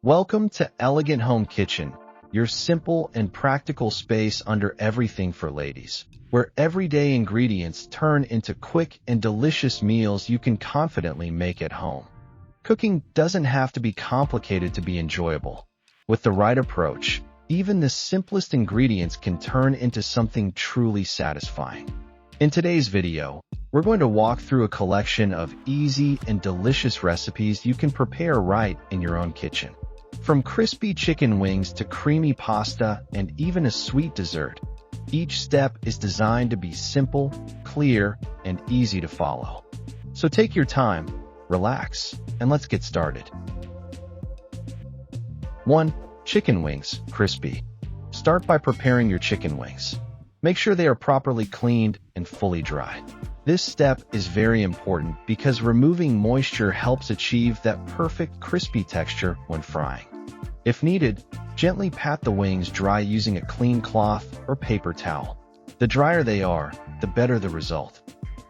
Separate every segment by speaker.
Speaker 1: Welcome to Elegant Home Kitchen, your simple and practical space under everything for ladies, where everyday ingredients turn into quick and delicious meals you can confidently make at home. Cooking doesn't have to be complicated to be enjoyable. With the right approach, even the simplest ingredients can turn into something truly satisfying. In today's video, we're going to walk through a collection of easy and delicious recipes you can prepare right in your own kitchen. From crispy chicken wings to creamy pasta and even a sweet dessert, each step is designed to be simple, clear, and easy to follow. So take your time, relax, and let's get started. 1. Chicken wings, crispy. Start by preparing your chicken wings. Make sure they are properly cleaned and fully dry. This step is very important because removing moisture helps achieve that perfect crispy texture when frying. If needed, gently pat the wings dry using a clean cloth or paper towel. The drier they are, the better the result.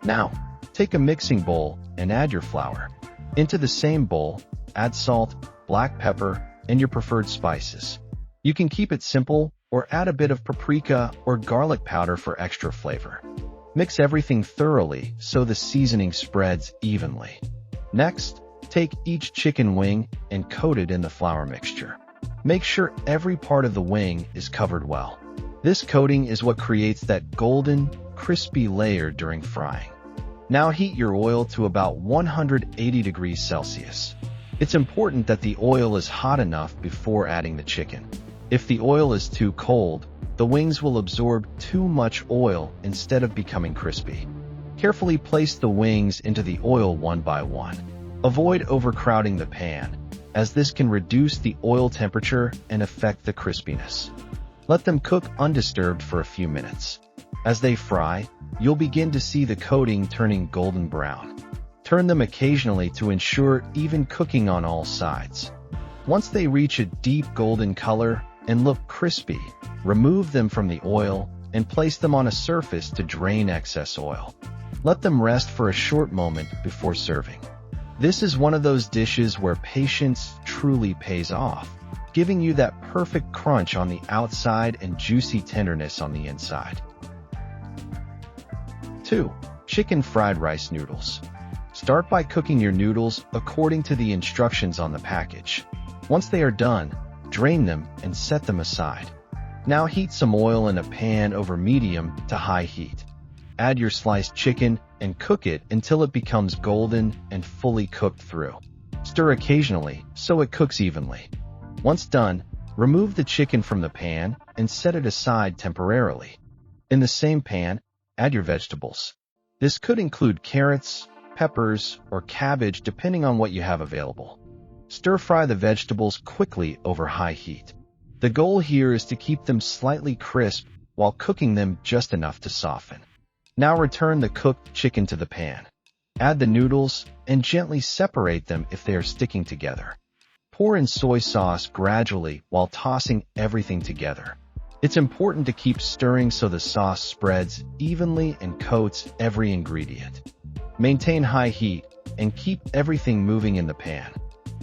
Speaker 1: Now, take a mixing bowl and add your flour. Into the same bowl, add salt, black pepper, and your preferred spices. You can keep it simple or add a bit of paprika or garlic powder for extra flavor. Mix everything thoroughly so the seasoning spreads evenly. Next, take each chicken wing and coat it in the flour mixture. Make sure every part of the wing is covered well. This coating is what creates that golden, crispy layer during frying. Now heat your oil to about 180 degrees Celsius. It's important that the oil is hot enough before adding the chicken. If the oil is too cold, the wings will absorb too much oil instead of becoming crispy. Carefully place the wings into the oil one by one. Avoid overcrowding the pan, as this can reduce the oil temperature and affect the crispiness. Let them cook undisturbed for a few minutes. As they fry, you'll begin to see the coating turning golden brown. Turn them occasionally to ensure even cooking on all sides. Once they reach a deep golden color and look crispy, remove them from the oil and place them on a surface to drain excess oil. Let them rest for a short moment before serving. This is one of those dishes where patience truly pays off, giving you that perfect crunch on the outside and juicy tenderness on the inside. 2. Chicken fried rice noodles. Start by cooking your noodles according to the instructions on the package. Once they are done, drain them and set them aside. Now heat some oil in a pan over medium to high heat. Add your sliced chicken and cook it until it becomes golden and fully cooked through. Stir occasionally so it cooks evenly. Once done, remove the chicken from the pan and set it aside temporarily. In the same pan, add your vegetables. This could include carrots, peppers, or cabbage depending on what you have available. Stir-fry the vegetables quickly over high heat. The goal here is to keep them slightly crisp while cooking them just enough to soften. Now return the cooked chicken to the pan. Add the noodles and gently separate them if they are sticking together. Pour in soy sauce gradually while tossing everything together. It's important to keep stirring so the sauce spreads evenly and coats every ingredient. Maintain high heat and keep everything moving in the pan.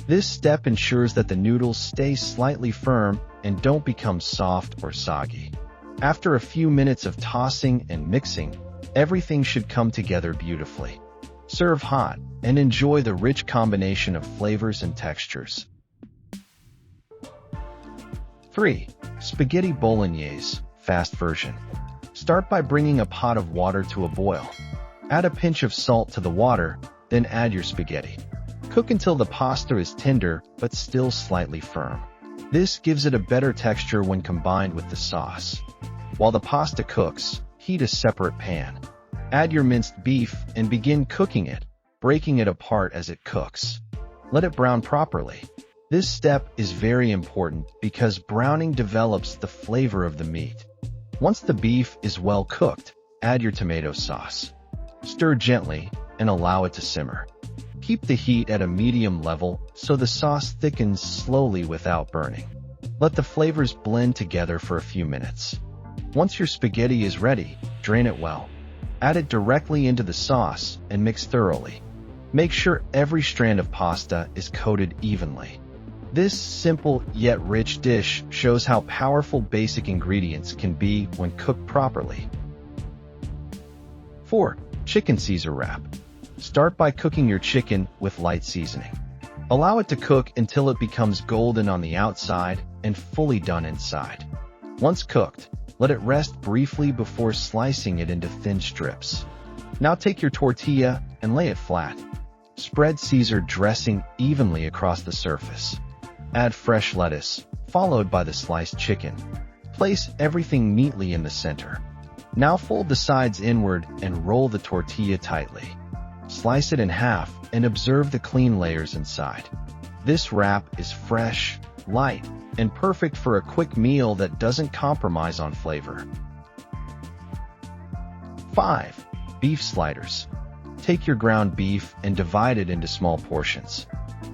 Speaker 1: This step ensures that the noodles stay slightly firm and don't become soft or soggy. After a few minutes of tossing and mixing, everything should come together beautifully. Serve hot and enjoy the rich combination of flavors and textures. 3. Spaghetti bolognese, fast version. Start by bringing a pot of water to a boil. Add a pinch of salt to the water, then add your spaghetti. Cook until the pasta is tender but still slightly firm. This gives it a better texture when combined with the sauce. While the pasta cooks, heat a separate pan. Add your minced beef and begin cooking it, breaking it apart as it cooks. Let it brown properly. This step is very important because browning develops the flavor of the meat. Once the beef is well cooked, add your tomato sauce. Stir gently and allow it to simmer. Keep the heat at a medium level so the sauce thickens slowly without burning. Let the flavors blend together for a few minutes. Once your spaghetti is ready, drain it well. Add it directly into the sauce and mix thoroughly. Make sure every strand of pasta is coated evenly. This simple yet rich dish shows how powerful basic ingredients can be when cooked properly. 4. Chicken Caesar wrap. Start by cooking your chicken with light seasoning. Allow it to cook until it becomes golden on the outside and fully done inside. Once cooked, let it rest briefly before slicing it into thin strips. Now take your tortilla and lay it flat. Spread Caesar dressing evenly across the surface. Add fresh lettuce, followed by the sliced chicken. Place everything neatly in the center. Now fold the sides inward and roll the tortilla tightly. Slice it in half and observe the clean layers inside. This wrap is fresh, light, and perfect for a quick meal that doesn't compromise on flavor. 5. Beef sliders. Take your ground beef and divide it into small portions.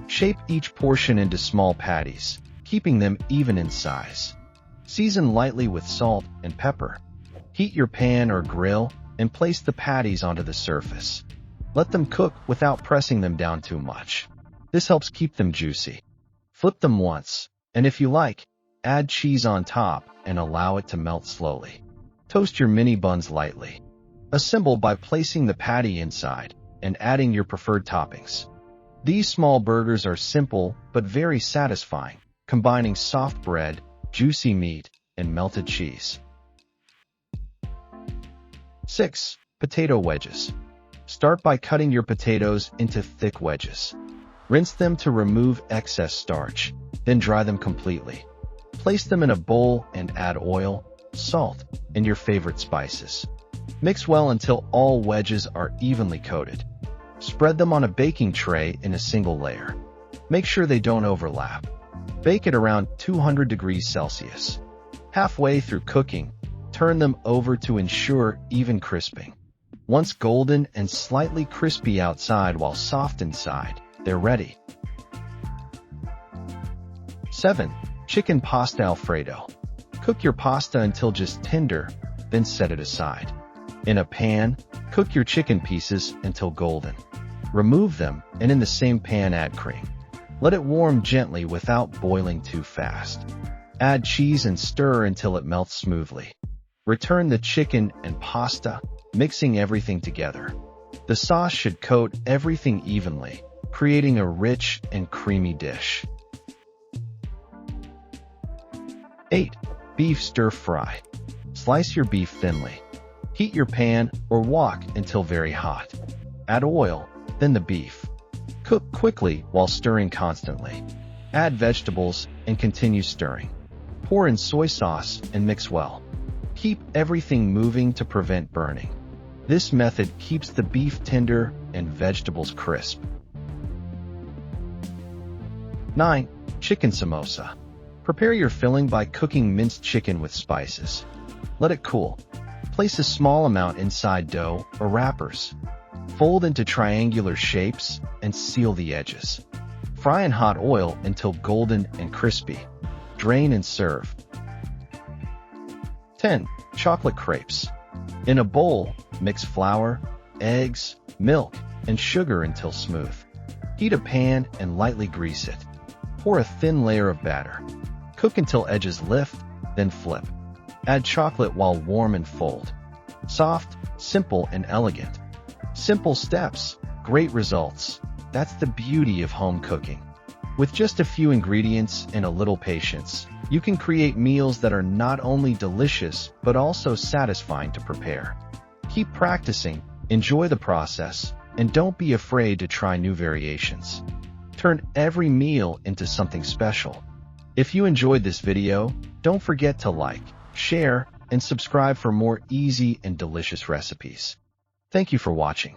Speaker 1: Shape each portion into small patties, keeping them even in size. Season lightly with salt and pepper. Heat your pan or grill and place the patties onto the surface. Let them cook without pressing them down too much. This helps keep them juicy. Flip them once, and if you like, add cheese on top and allow it to melt slowly. Toast your mini buns lightly. Assemble by placing the patty inside and adding your preferred toppings. These small burgers are simple but very satisfying, combining soft bread, juicy meat, and melted cheese. 6. Potato wedges. Start by cutting your potatoes into thick wedges. Rinse them to remove excess starch, then dry them completely. Place them in a bowl and add oil, salt, and your favorite spices. Mix well until all wedges are evenly coated. Spread them on a baking tray in a single layer. Make sure they don't overlap. Bake at around 200 degrees Celsius. Halfway through cooking, turn them over to ensure even crisping. Once golden and slightly crispy outside while soft inside, they're ready. 7. Chicken pasta Alfredo. Cook your pasta until just tender, then set it aside. In a pan, cook your chicken pieces until golden. Remove them and in the same pan add cream. Let it warm gently without boiling too fast. Add cheese and stir until it melts smoothly. Return the chicken and pasta, mixing everything together. The sauce should coat everything evenly, creating a rich and creamy dish. 8. Beef stir fry. Slice your beef thinly. Heat your pan or wok until very hot. Add oil, then the beef. Cook quickly while stirring constantly. Add vegetables and continue stirring. Pour in soy sauce and mix well. Keep everything moving to prevent burning. This method keeps the beef tender and vegetables crisp. 9. Chicken samosa. Prepare your filling by cooking minced chicken with spices. Let it cool. Place a small amount inside dough or wrappers. Fold into triangular shapes and seal the edges. Fry in hot oil until golden and crispy. Drain and serve. 10. Chocolate crepes. In a bowl, mix flour, eggs, milk, and sugar until smooth. Heat a pan and lightly grease it. Pour a thin layer of batter. Cook until edges lift, then flip. Add chocolate while warm and fold. Soft, simple, and elegant. Simple steps, great results. That's the beauty of home cooking. With just a few ingredients and a little patience, you can create meals that are not only delicious, but also satisfying to prepare. Keep practicing, enjoy the process, and don't be afraid to try new variations. Turn every meal into something special. If you enjoyed this video, don't forget to like, share, and subscribe for more easy and delicious recipes. Thank you for watching.